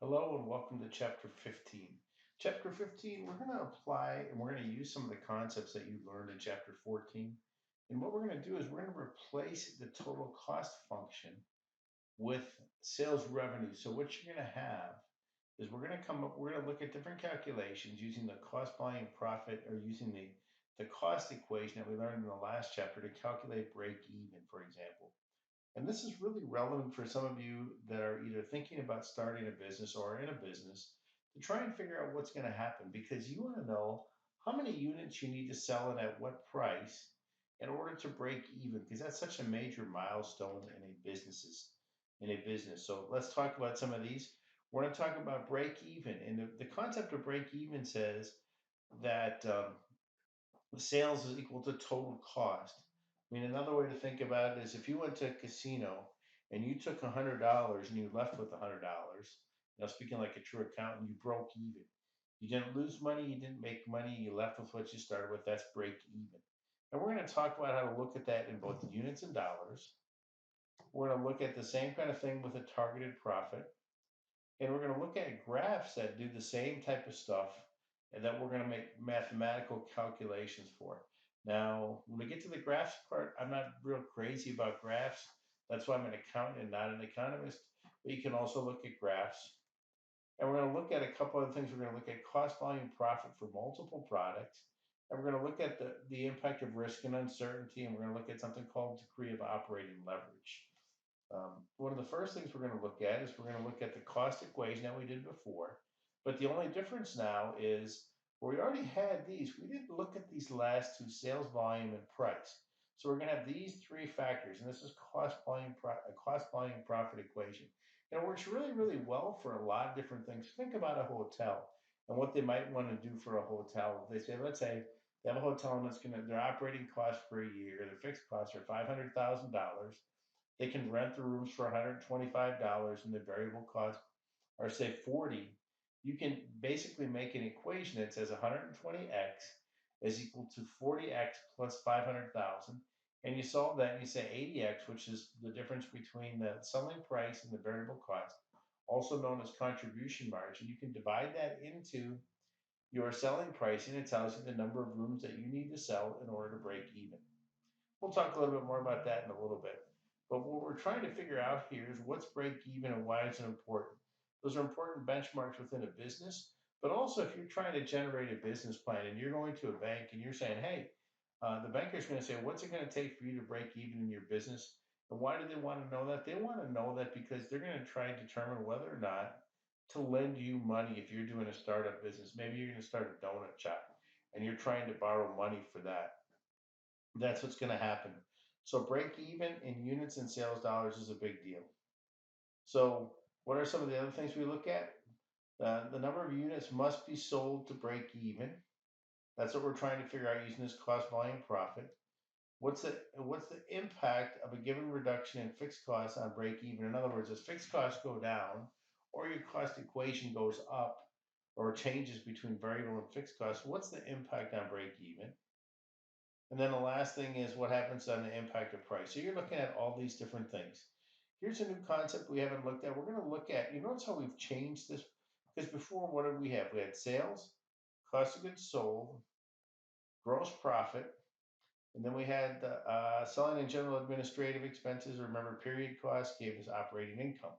Hello and welcome to Chapter 15. Chapter 15, we're going to apply and we're going to use some of the concepts that you learned in Chapter 14. And what we're going to do is we're going to replace the total cost function with sales revenue. So what you're going to have is we're going to look at different calculations using the cost volume profit or using the cost equation that we learned in the last chapter to calculate break even, for example. And this is really relevant for some of you that are either thinking about starting a business or in a business to try and figure out what's going to happen because you want to know how many units you need to sell and at what price in order to break even because that's such a major milestone in a business. So let's talk about some of these. We're going to talk about break even, and the concept of break even says that sales is equal to total cost. I mean, another way to think about it is if you went to a casino and you took $100 and you left with $100, speaking like a true accountant, you broke even. You didn't lose money, you didn't make money, you left with what you started with. That's break even. And we're going to talk about how to look at that in both units and dollars. We're going to look at the same kind of thing with a targeted profit. And we're going to look at graphs that do the same type of stuff and that we're going to make mathematical calculations for. Now, when we get to the graphs part, I'm not real crazy about graphs. That's why I'm an accountant and not an economist. But you can also look at graphs. And we're going to look at a couple of things. We're going to look at cost, volume, profit for multiple products. And we're going to look at the impact of risk and uncertainty. And we're going to look at something called degree of operating leverage. One of the first things we're going to look at is we're going to look at the cost equation that we did before. But the only difference now is where we already had these, we didn't look at these last two, sales volume and price. So we're going to have these three factors, and this is cost volume profit equation. And it works really, really well for a lot of different things. Think about a hotel and what they might want to do for a hotel. If they say, let's say they have a hotel and it's going to their operating cost for a year, their fixed costs are $500,000. They can rent the rooms for $125 and the variable cost are say 40. You can basically make an equation that says 120x is equal to 40x plus 500,000. And you solve that and you say 80x, which is the difference between the selling price and the variable cost, also known as contribution margin. You can divide that into your selling price and it tells you the number of rooms that you need to sell in order to break even. We'll talk a little bit more about that in a little bit. But what we're trying to figure out here is what's break even and why is it important. Those are important benchmarks within a business, but also if you're trying to generate a business plan and you're going to a bank and you're saying, hey, the banker's going to say, what's it going to take for you to break even in your business? And why do they want to know that? They want to know that because they're going to try and determine whether or not to lend you money if you're doing a startup business. Maybe you're going to start a donut shop and you're trying to borrow money for that. That's what's going to happen. So break even in units and sales dollars is a big deal. So what are some of the other things we look at? The number of units must be sold to break even. That's what we're trying to figure out using this cost volume profit. What's the impact of a given reduction in fixed costs on break even? In other words, as fixed costs go down or your cost equation goes up or changes between variable and fixed costs, what's the impact on break even? And then the last thing is what happens on the impact of price. So you're looking at all these different things. Here's a new concept we haven't looked at. We're going to look at, you notice how we've changed this? Because before, what did we have? We had sales, cost of goods sold, gross profit, and then we had the selling and general administrative expenses. Remember, period costs gave us operating income.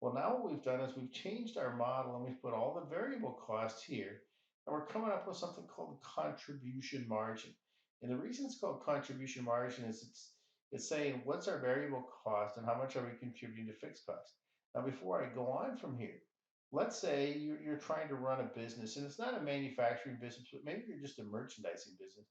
Well, now what we've done is we've changed our model and we've put all the variable costs here, and we're coming up with something called contribution margin. And the reason it's called contribution margin is it's saying what's our variable cost and how much are we contributing to fixed costs. Now, before I go on from here, let's say you're trying to run a business and it's not a manufacturing business, but maybe you're just a merchandising business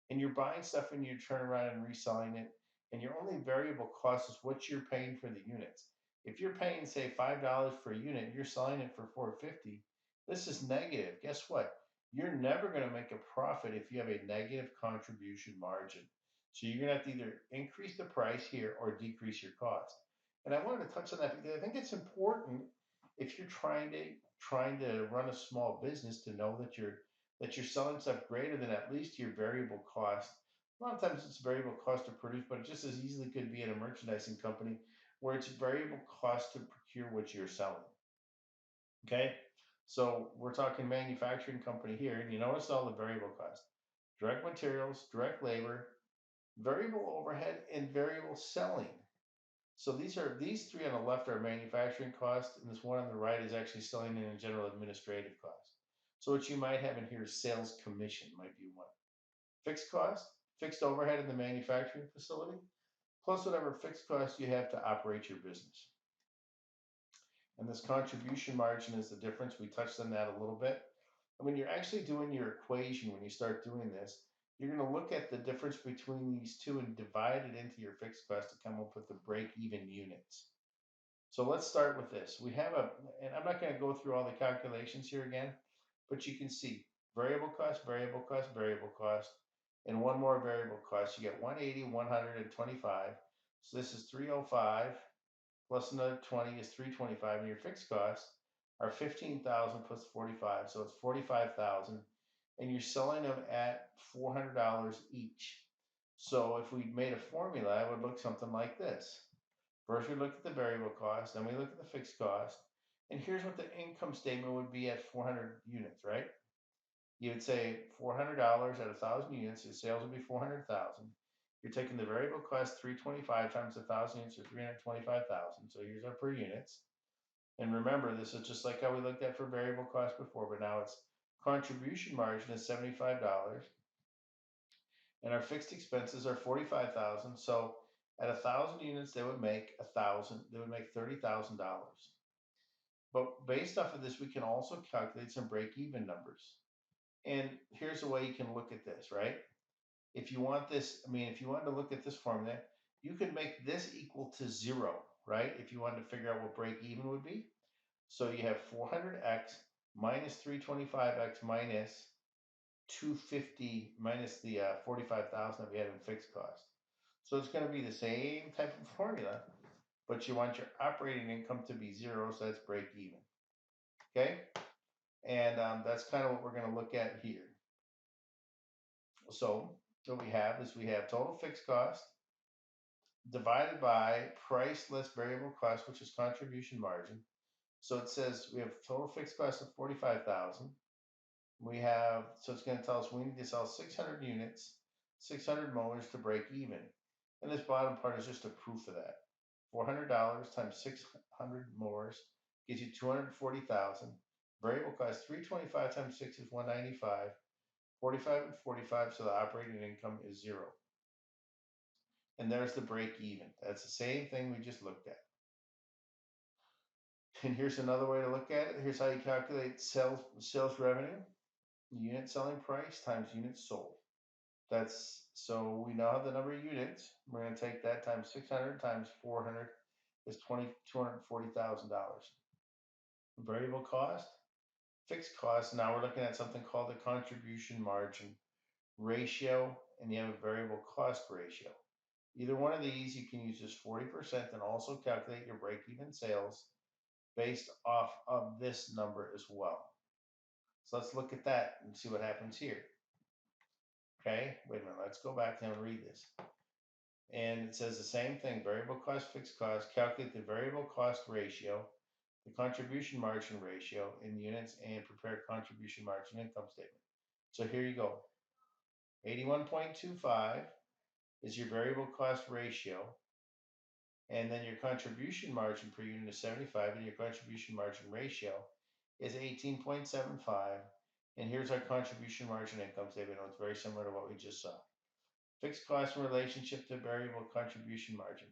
and you're buying stuff and you turn around and reselling it, and your only variable cost is what you're paying for the units. If you're paying, say, $5 for a unit, you're selling it for 450. This is negative. Guess what? You're never going to make a profit if you have a negative contribution margin. So you're going to have to either increase the price here or decrease your cost. And I wanted to touch on that because I think it's important if you're trying to run a small business to know that you're selling stuff greater than at least your variable cost. A lot of times it's variable cost to produce, but it just as easily could be in a merchandising company where it's variable cost to procure what you're selling. Okay, so we're talking manufacturing company here, and you notice all the variable costs: direct materials, direct labor, variable overhead, and variable selling. So these three on the left are manufacturing costs, and this one on the right is actually selling and general administrative costs. So what you might have in here is sales commission might be one. Fixed cost, fixed overhead in the manufacturing facility, plus whatever fixed cost you have to operate your business. And this contribution margin is the difference. We touched on that a little bit. And when you're actually doing your equation, when you start doing this, you're going to look at the difference between these two and divide it into your fixed cost to come up with the break-even units. So let's start with this. We have and I'm not going to go through all the calculations here again, but you can see variable cost, variable cost, variable cost, and one more variable cost. You get 180, 125. So this is 305 plus another 20 is 325, and your fixed costs are 15,000 plus 45, so it's 45,000, and you're selling them at $400 each. So if we made a formula, it would look something like this. First, we look at the variable cost, then we look at the fixed cost, and here's what the income statement would be at 400 units, right? You would say $400 at 1,000 units, your sales would be 400,000. You're taking the variable cost 325 times 1,000 units or 325,000. So here's our per units. And remember, this is just like how we looked at for variable cost before, but now it's contribution margin is $75, and our fixed expenses are 45,000. So at 1,000 units, they would make 1,000. They would make $30,000. But based off of this, we can also calculate some break-even numbers. And here's a way you can look at this, right? If you want this, I mean, if you wanted to look at this formula, you could make this equal to zero, right? If you wanted to figure out what break even would be. So you have 400x minus 325x minus 250 minus the 45,000 that we had in fixed cost. So it's going to be the same type of formula, but you want your operating income to be zero, so that's break even. Okay? And that's kind of what we're going to look at here. So what we have is we have total fixed cost divided by price less variable cost, which is contribution margin. So it says we have total fixed cost of 45,000. We have, so it's going to tell us we need to sell 600 units, 600 mowers to break even. And this bottom part is just a proof of that. $400 times 600 mowers gives you 240,000. Variable cost 325 times 6 is 195. 45 and 45, so the operating income is zero. And there's the break even. That's the same thing we just looked at. And here's another way to look at it. Here's how you calculate sales revenue, unit selling price times units sold. That's so we now have the number of units. We're going to take that times 600 times 400 is $240,000. Variable cost, fixed cost. Now we're looking at something called the contribution margin ratio, and you have a variable cost ratio. Either one of these, you can use just 40% and also calculate your break-even sales based off of this number as well. So let's look at that and see what happens here. Okay, wait a minute, let's go back and read this. And it says the same thing, variable cost, fixed cost, calculate the variable cost ratio, the contribution margin ratio in units, and prepare contribution margin income statement. So here you go. 81.25 is your variable cost ratio, and then your contribution margin per unit is 75, and your contribution margin ratio is 18.75. And here's our contribution margin income statement. It's very similar to what we just saw. Fixed cost in relationship to variable contribution margin.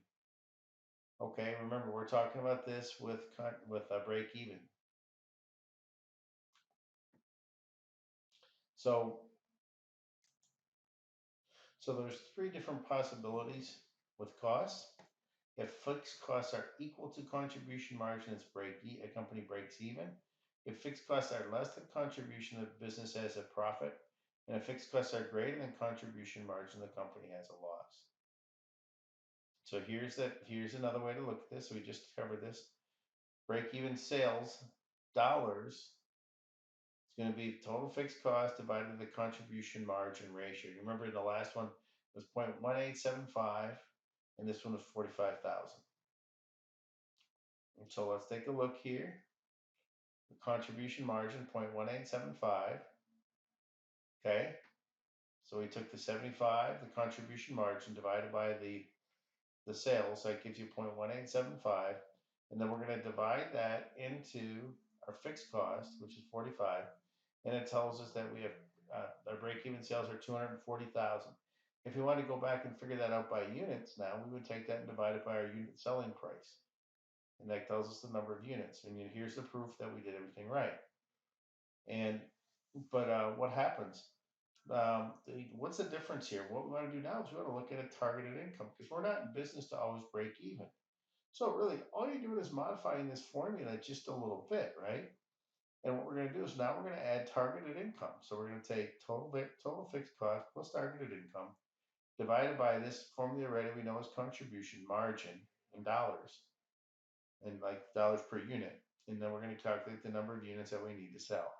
Okay, remember we're talking about this with a break even. So there's three different possibilities with costs. If fixed costs are equal to contribution margin, it's a company breaks even. If fixed costs are less than contribution, the business has a profit. And if fixed costs are greater than contribution margin, the company has a loss. So here's another way to look at this. We just covered this. Break even sales dollars. It's going to be total fixed cost divided by the contribution margin ratio. You remember the last one was 0.1875, and this one was 45,000. So let's take a look here. The contribution margin 0.1875. Okay, so we took the 75, the contribution margin divided by the sales, so that gives you 0.1875. And then we're going to divide that into our fixed cost, which is 45. And it tells us that we have our break-even sales are 240,000. If we want to go back and figure that out by units now, we would take that and divide it by our unit selling price. And that tells us the number of units. And here's the proof that we did everything right. And but what happens? What's the difference here? What we want to do now is we want to look at a targeted income because we're not in business to always break even. So really, all you're doing is modifying this formula just a little bit, right? And what we're going to do is now we're going to add targeted income. So we're going to take total fixed cost plus targeted income divided by this formula already we know is contribution margin in dollars and like dollars per unit. And then we're going to calculate the number of units that we need to sell.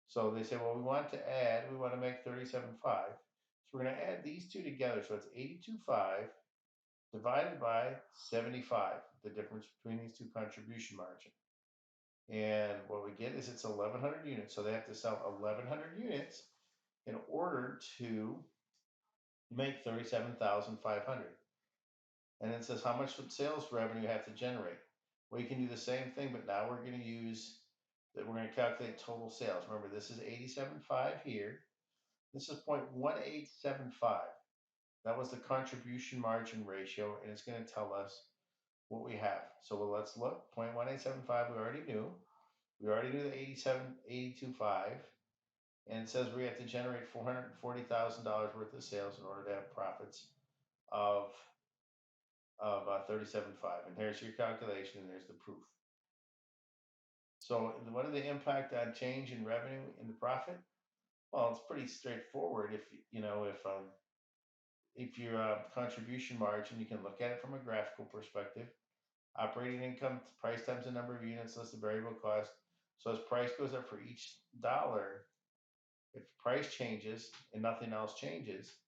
So they say, well, we want to make 37.5. So we're going to add these two together. So it's 82.5 divided by 75, the difference between these two contribution margin. And what we get is it's 1,100 units. So they have to sell 1,100 units in order to make 37,500. And it says how much would sales revenue have to generate? Well, you can do the same thing, but now we're going to use that. We're going to calculate total sales. Remember, this is 87.5 here. This is 0.1875. That was the contribution margin ratio, and it's going to tell us what we have. So let's look. 0.1875 we already knew. We already knew the 82.5, and it says we have to generate $440,000 worth of sales in order to have profits of 37.5. And here's your calculation, and there's the proof. So what are the impact on change in revenue in the profit? Well, it's pretty straightforward. If your contribution margin, you can look at it from a graphical perspective. Operating income, price times the number of units less the variable cost. So as price goes up for each dollar, if price changes and nothing else changes,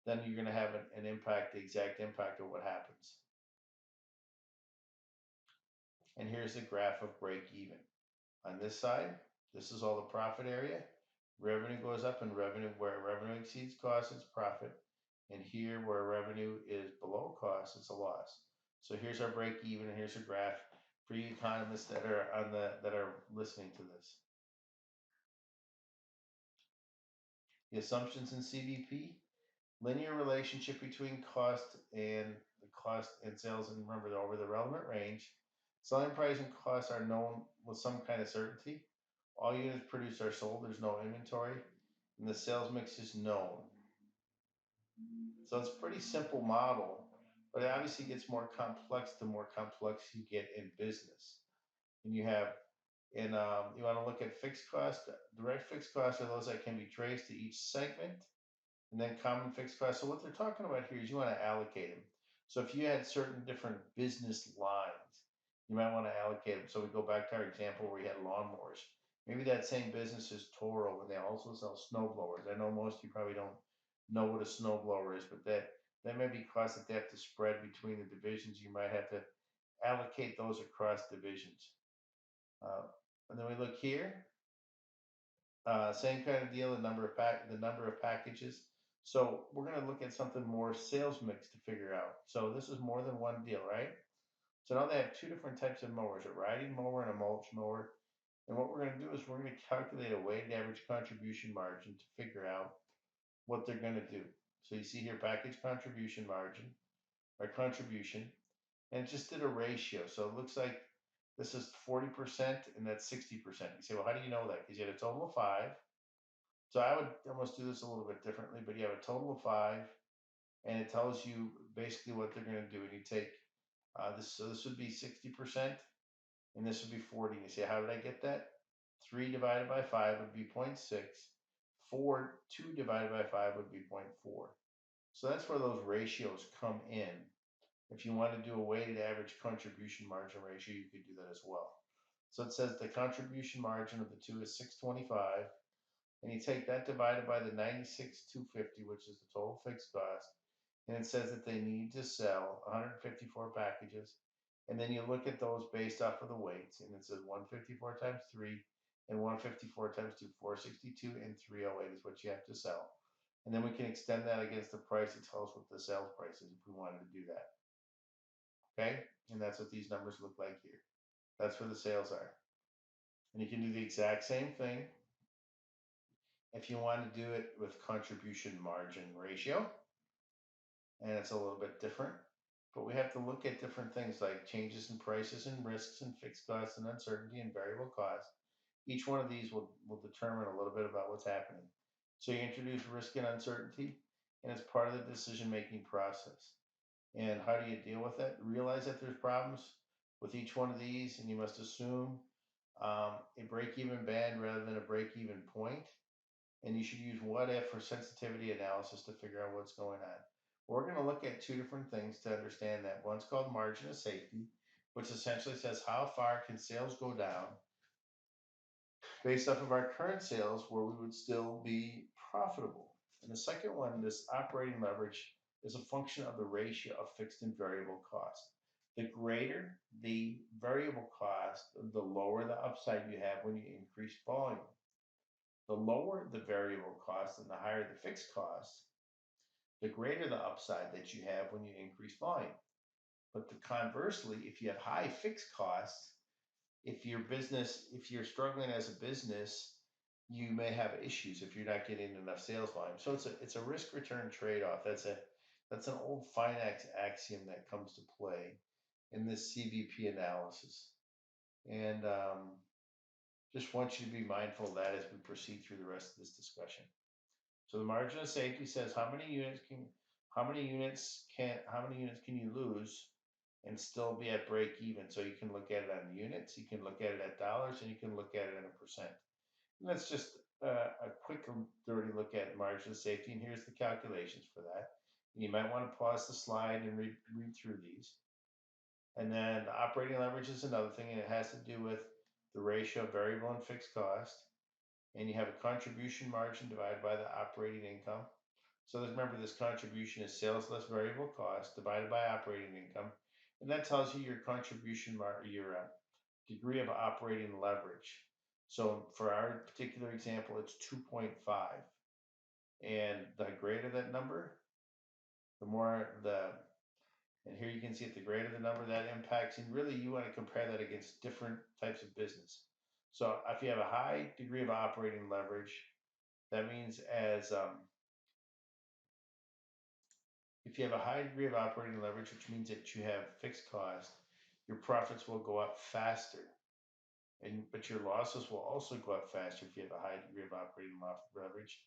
then you're going to have an impact, the exact impact of what happens. And here's the graph of break even. On this side, this is all the profit area. Revenue goes up, and where revenue exceeds cost, it's profit. And here, where revenue is below cost, it's a loss. So here's our break even, and here's a graph for you economists that are listening to this. The assumptions in CVP: linear relationship between cost and sales, and remember they're over the relevant range. Selling price and costs are known with some kind of certainty. All units produced are sold. There's no inventory, and the sales mix is known. So it's a pretty simple model, but it obviously gets more complex the more complex you get in business. And you want to look at fixed costs. Direct fixed costs are those that can be traced to each segment, and then common fixed costs. So what they're talking about here is you want to allocate them. So if you had certain different business lines, you might want to allocate them. So we go back to our example where we had lawnmowers. Maybe that same business is Toro, and they also sell snow blowers. I know most of you probably don't know what a snow blower is, but that may be costs that they have to spread between the divisions. You might have to allocate those across divisions. And then we look here, same kind of deal. The number of packages. So we're going to look at something more sales mix to figure out. So this is more than one deal, right? So now they have two different types of mowers: a riding mower and a mulch mower. And what we're going to do is we're going to calculate a weighted average contribution margin to figure out what they're going to do. So you see here package contribution margin or contribution, and it just did a ratio. So it looks like this is 40% and that's 60%. You say, well, how do you know that? Because you had a total of 5. So I would almost do this a little bit differently, but you have a total of 5, and it tells you basically what they're going to do. And you take so this would be 60%, and this would be 40. And you say, how did I get that? 3 divided by 5 would be 0.6. 2 divided by 5 would be 0.4. So that's where those ratios come in. If you want to do a weighted average contribution margin ratio, you could do that as well. So it says the contribution margin of the two is 625, and you take that divided by the 96,250, which is the total fixed cost, and it says that they need to sell 154 packages, And then you look at those based off of the weights, and it says 154 times 3 and 154 times 2, 462 and 308 is what you have to sell. And then we can extend that against the price to tell us what the sales price is if we wanted to do that. Okay? And that's what these numbers look like here. That's where the sales are. And you can do the exact same thing if you want to do it with contribution margin ratio. And it's a little bit different. But we have to look at different things like changes in prices and risks and fixed costs and uncertainty and variable costs. Each one of these will determine a little bit about what's happening. So you introduce risk and uncertainty, and it's part of the decision-making process. And how do you deal with it? Realize that there's problems with each one of these, and you must assume a break-even band rather than a break-even point. And you should use what if for sensitivity analysis to figure out what's going on. We're going to look at two different things to understand that. One's called margin of safety, which essentially says how far can sales go down based off of our current sales where we would still be profitable. And the second one, this operating leverage, is a function of the ratio of fixed and variable cost. The greater the variable cost, the lower the upside you have when you increase volume. The lower the variable cost and the higher the fixed cost, the greater the upside that you have when you increase volume. But conversely, if you have high fixed costs, if you're struggling as a business, you may have issues if you're not getting enough sales volume. So it's a risk return trade off. That's an old finance axiom that comes to play in this CVP analysis. And just want you to be mindful of that as we proceed through the rest of this discussion. So the margin of safety says how many units can you lose and still be at break even. So you can look at it on units, you can look at it at dollars, and you can look at it in a percent. And that's just a quick dirty look at margin of safety. And here's the calculations for that. And you might want to pause the slide and read through these. And then the operating leverage is another thing, and it has to do with the ratio of variable and fixed cost. And you have a contribution margin divided by the operating income. So remember, this contribution is sales less variable cost divided by operating income. And that tells you your your degree of operating leverage. So for our particular example, it's 2.5. And the greater that number, the more and here you can see at the greater the number that impacts, and really you want to compare that against different types of business. So if you have a high degree of operating leverage, that means if you have a high degree of operating leverage, which means that you have fixed cost, your profits will go up faster. But your losses will also go up faster if you have a high degree of operating leverage.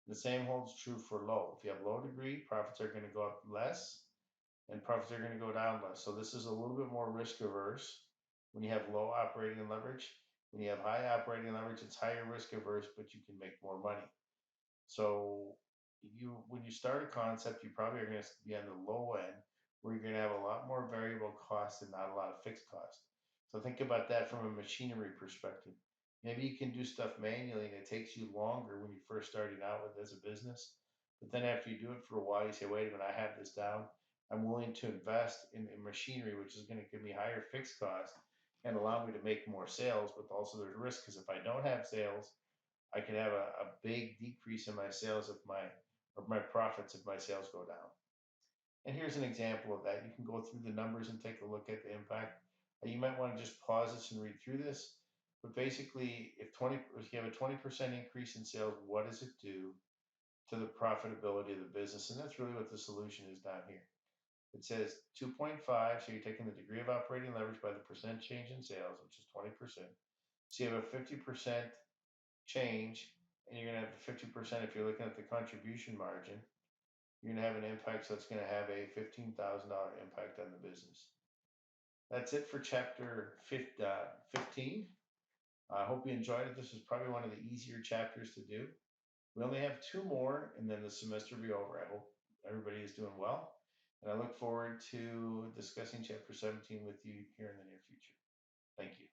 The same holds true for low. If you have low degree, profits are going to go up less and profits are going to go down less. So this is a little bit more risk averse when you have low operating leverage. When you have high operating leverage, it's higher risk averse, but you can make more money. So when you start a concept, you probably are going to be on the low end where you're going to have a lot more variable costs and not a lot of fixed costs. So think about that from a machinery perspective. Maybe you can do stuff manually and it takes you longer when you're first starting out with as a business. But then after you do it for a while, you say, wait a minute, I have this down. I'm willing to invest in machinery, which is going to give me higher fixed costs and allow me to make more sales. But also there's risk because if I don't have sales, I can have a big decrease in my sales if my profits if my sales go down. And here's an example of that. You can go through the numbers and take a look at the impact. You might want to just pause this and read through this. But basically, if you have a 20% increase in sales, what does it do to the profitability of the business? And that's really what the solution is down here. It says 2.5, so you're taking the degree of operating leverage by the percent change in sales, which is 20%. So you have a 50% change, and you're going to have 50% if you're looking at the contribution margin. You're going to have an impact, so it's going to have a $15,000 impact on the business. That's it for chapter 15. I hope you enjoyed it. This is probably one of the easier chapters to do. We only have two more, and then the semester will be over. I hope everybody is doing well, and I look forward to discussing chapter 17 with you here in the near future. Thank you.